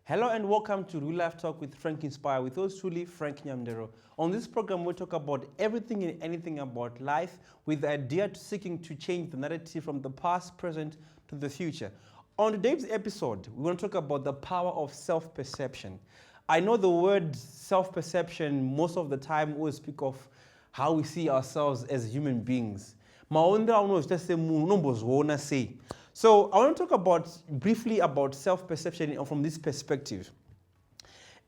Hello and welcome to Real Life Talk with Frankinspire with yours truly, Frank Nyamdero. On this program, we'll talk about everything and anything about life with the idea to seeking to change the narrative from the past, present to the future. On today's episode, we want to talk about the power of self-perception. I know the word self-perception most of the time we speak of how we see ourselves as human beings. So I want to talk briefly about self-perception from this perspective.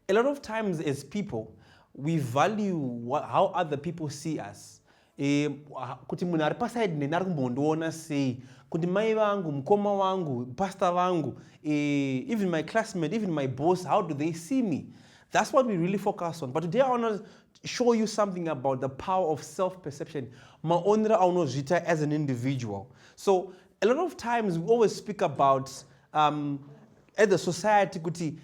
A lot of times as people, we value how other people see us. Kuti munhu ari paside neni ari kumbondiona sei, kuti mai vangu, mukoma wangu, pastor vangu, even my classmate, even my boss, how do they see me? That's what we really focus on. But today I want to show you something about the power of self-perception. Maonera aunozvita as an individual. So a lot of times we always speak about as a society kuti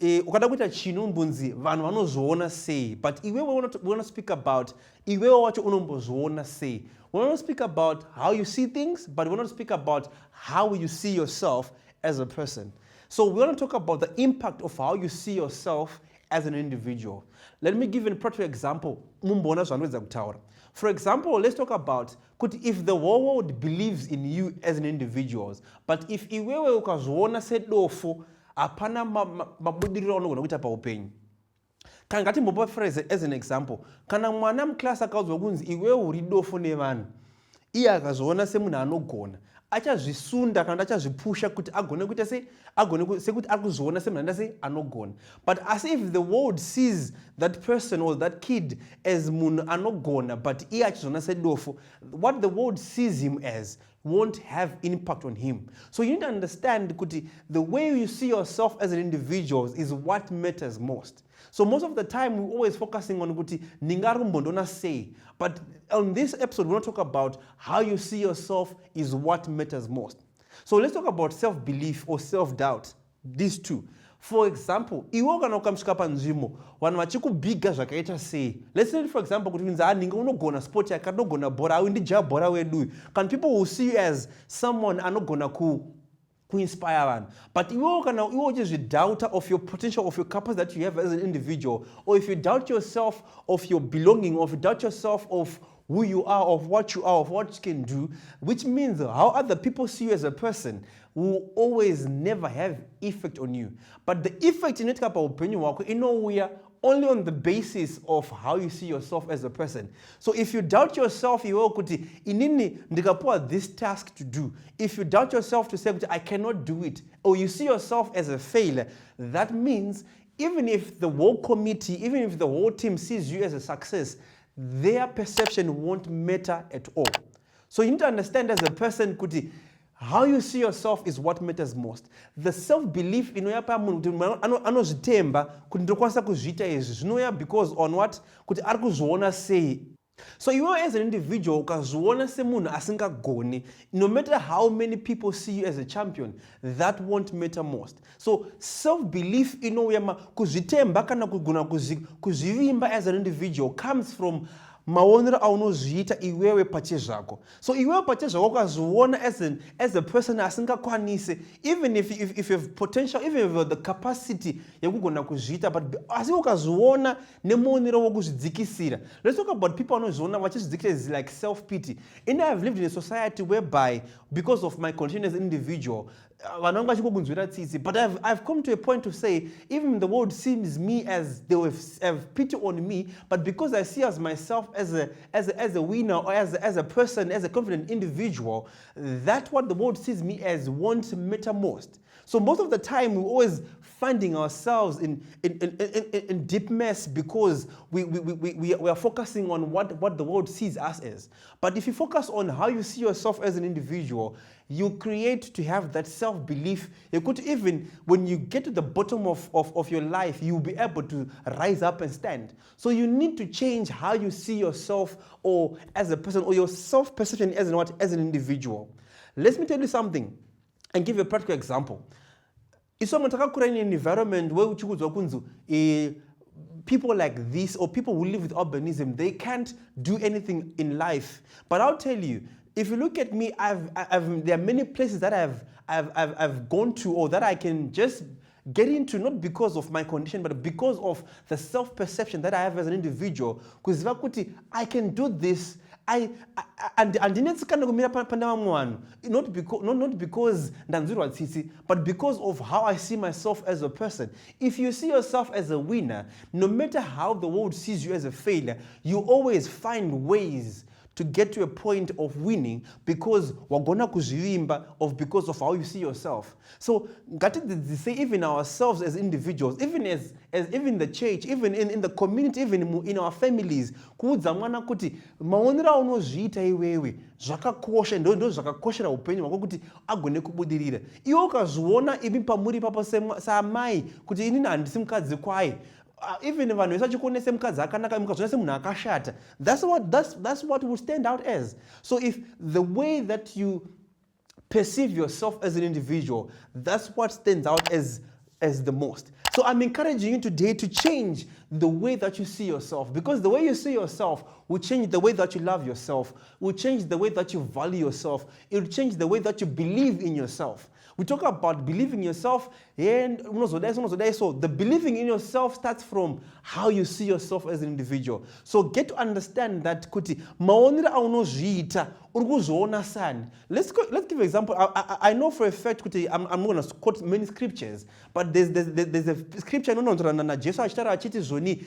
ukada kuita chinhu mbunzi vanhu vanozviona sei, but iwe we want to speak about iwewe wacho unombozviona sei. We want to speak about how you see things, but we want to speak about how you see yourself as a person. So we want to talk about the impact of how you see yourself as an individual. Let me give you a practical example. For example, let's talk about if the whole world believes in you as an individual, but if iwewe ukazviona sedofo hapana mabudiriro aunogona kuita paupenyu. Kana ngatimbopa phrase as an example. Kana mwana muklasi akaudzwa kunzi iwewe uri dofo nevanhu, iye akazviona semunhu anogona, achazvisunda kana achazvipusha kuti agone kuita sekuti ari kuzviona semunhu anogona. But as if the world sees that person or that kid as munhu anogona, but iye achizviona sedofo, what the world sees him as won't have impact on him. So you need to understand kuti the way you see yourself as an individual is what matters most. So most of the time we're always focusing on kuti ningari kumbondiona sei. But on this episode we want to talk about how you see yourself is what matters most. So let's talk about self-belief or self-doubt. These two. For example, iwe kana ukamsvika panzvimbo vanhu vachikubhiga zvakaita sei. Let's say for example kuti unzi ninge unogona sport yakadogona bhora au ndijaya bhora wedu. Can people will see you as someone anogona inspire vanhu. But iwe kana iwe uchizvidoubt of your potential, of your capacity that you have as an individual, or if you doubt yourself of your belonging, or if you doubt yourself of who you are, of what you are, of what you can do, which means how other people see you as a person will always never have effect on you. But the effect in it opinion wako only on the basis of how you see yourself as a person. So if you doubt yourself, you will kuti inini ndikapuwa this task to do. If you doubt yourself to say I cannot do it, or you see yourself as a failure, that means even if the whole committee, even if the whole team sees you as a success, their perception won't matter at all. So you need to understand as a person kuti how you see yourself is what matters most. The self-belief inoyapa munhu anozvitemba kuti ndokwanisa kuzviita izvi zvinoya because on what kuti ari kuzviona sei. So you as an individual ukazviona semunhu asingagoni, no matter how many people see you as a champion, that won't matter most. So self-belief inouya kuzvitemba kana kugona kuzvivimba as an individual comes from maonero aunozviita iwewe pachezvako. So iwewe pachezvako ukazviona as a person asingakwanise, even if you have potential, even if you have the capacity yekugona kuzviita, but asi ukazviona nemuonero wokuzvidzikisira. Let's talk about people anozviona vachizvidzikisira is like self-pity. And I have lived in a society whereby, because of my condition as an individual, but I've come to a point to say, even the world sees me as they have pity on me, but because I see as myself as a winner, or as a person, as a confident individual, that what the world sees me as won't matter most. So most of the time we're always finding ourselves in deep mess because we are focusing on what the world sees us as. But if you focus on how you see yourself as an individual, you create to have that self-belief. You could even, when you get to the bottom of your life, you'll be able to rise up and stand. So you need to change how you see yourself or as a person, or your self-perception as an individual. Let me tell you something and give you a practical example. If someone takakura in an environment where people like this, or people who live with albinism, they can't do anything in life. But I'll tell you, if you look at me, there are many places that I've gone to, or that I can just get into, not because of my condition, but because of the self-perception that I have as an individual. Because I can do this. Not because but because of how I see myself as a person. If you see yourself as a winner, no matter how the world sees you as a failure, you always find ways to get to a point of winning because because of how you see yourself. So they say even ourselves as individuals, even as even the church, even in the community, even in our families, maonera unozviita iwewe zvakakosha ndo zvakakoshera upenyu hwako kuti agone kubudirira. Iwe ukazviona ivi pamuri papo saamai kuti inini handisi mukadzi kwaye, even vanhu vese vachikuonese mukadzi akanaka mukazviona semunhu akashata, that's what will stand out as. So if the way that you perceive yourself as an individual, that's what stands out as the most. So I'm encouraging you today to change the way that you see yourself, because the way you see yourself will change the way that you love yourself, will change the way that you value yourself, it will change the way that you believe in yourself. We talk about believing in yourself, and so the believing in yourself starts from how you see yourself as an individual. So get to understand that kuti maonera aunozviita urikuzviona sani. Let's give an example. I know for a fact kuti I'm going to quote many scriptures, but there's a scripture na Jesu achitara achiti zvoni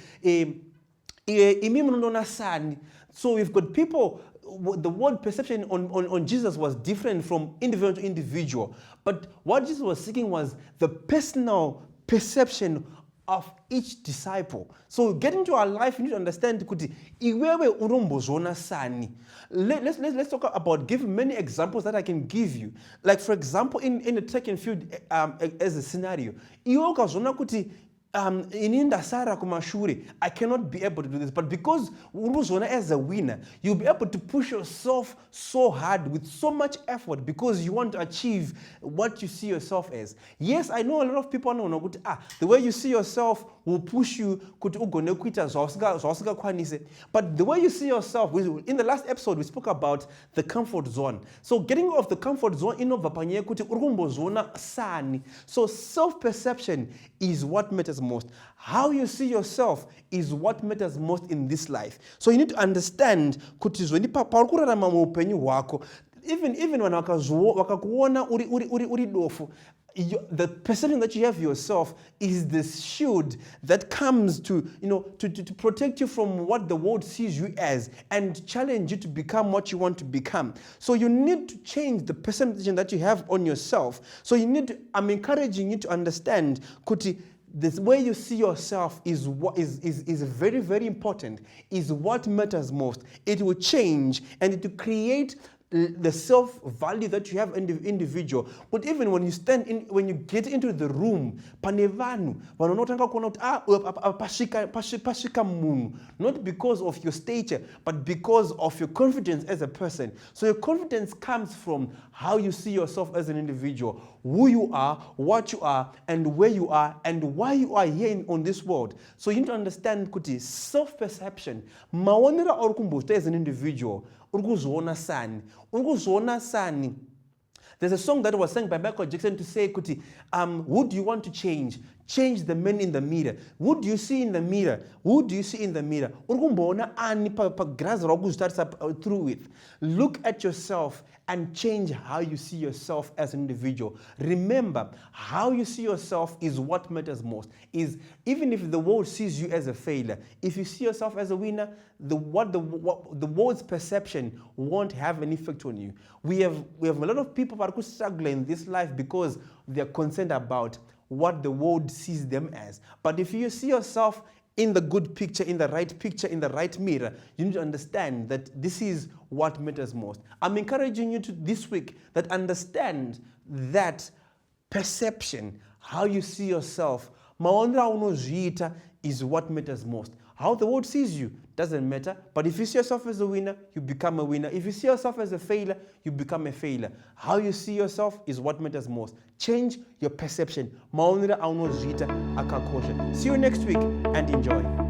imi munonona sani. So we've got people. The word perception on Jesus was different from individual to individual. But what Jesus was seeking was the personal perception of each disciple. So get into our life, you need to understand kuti iwewe urombozona sani. Let's talk about giving many examples that I can give you. Like for example, in the track and field as a scenario. Iwe ukazona kuti ininda Sarah kumashure, I cannot be able to do this, but because uruzona as a winner, you'll be able to push yourself so hard with so much effort because you want to achieve what you see yourself as. Yes, I know a lot of people know the way you see yourself will push you kuti ugone kuita zvausinga kwanise. But the way you see yourself, in the last episode we spoke about the comfort zone. So getting off the comfort zone inobva panyaya kuti urikumbozona sani. So self-perception is what matters most. How you see yourself is what matters most in this life. So you need to understand kuti zvoni paurikurarama muupenyu hwako, even when wakakuona uri dofu, the perception that you have yourself is the shield that comes to protect you from what the world sees you as and challenge you to become what you want to become. So you need to change the perception that you have on yourself. So I'm encouraging you to understand kuti this way you see yourself is what is very, very important, is what matters most. It will change and it will create the self-value that you have in the individual. But even when you get into the room, panevanu, not because of your stature, but because of your confidence as a person. So your confidence comes from how you see yourself as an individual, who you are, what you are, and where you are, and why you are here on this world. So you need to understand kuti self-perception, maonera orukumbuta as an individual, urikuzviona sani. There's a song that was sung by Michael Jackson to say, kuti, who do you want to change? Change the man in the mirror. Who do you see in the mirror? Who do you see in the mirror? Through with. Look at yourself and change how you see yourself as an individual. Remember, how you see yourself is what matters most. Even if the world sees you as a failure, if you see yourself as a winner, the world's perception won't have an effect on you. We have a lot of people who are struggling in this life because they're concerned about what the world sees them as. But if you see yourself in the good picture, in the right mirror, you need to understand that this is what matters most. I'm encouraging you to this week that understand that perception, how you see yourself, maonera unozviita is what matters most. How the world sees you doesn't matter, but if you see yourself as a winner, you become a winner. If you see yourself as a failure, you become a failure. How you see yourself is what matters most. Change your perception. Maonera aunozviita akakosha. See you next week and enjoy.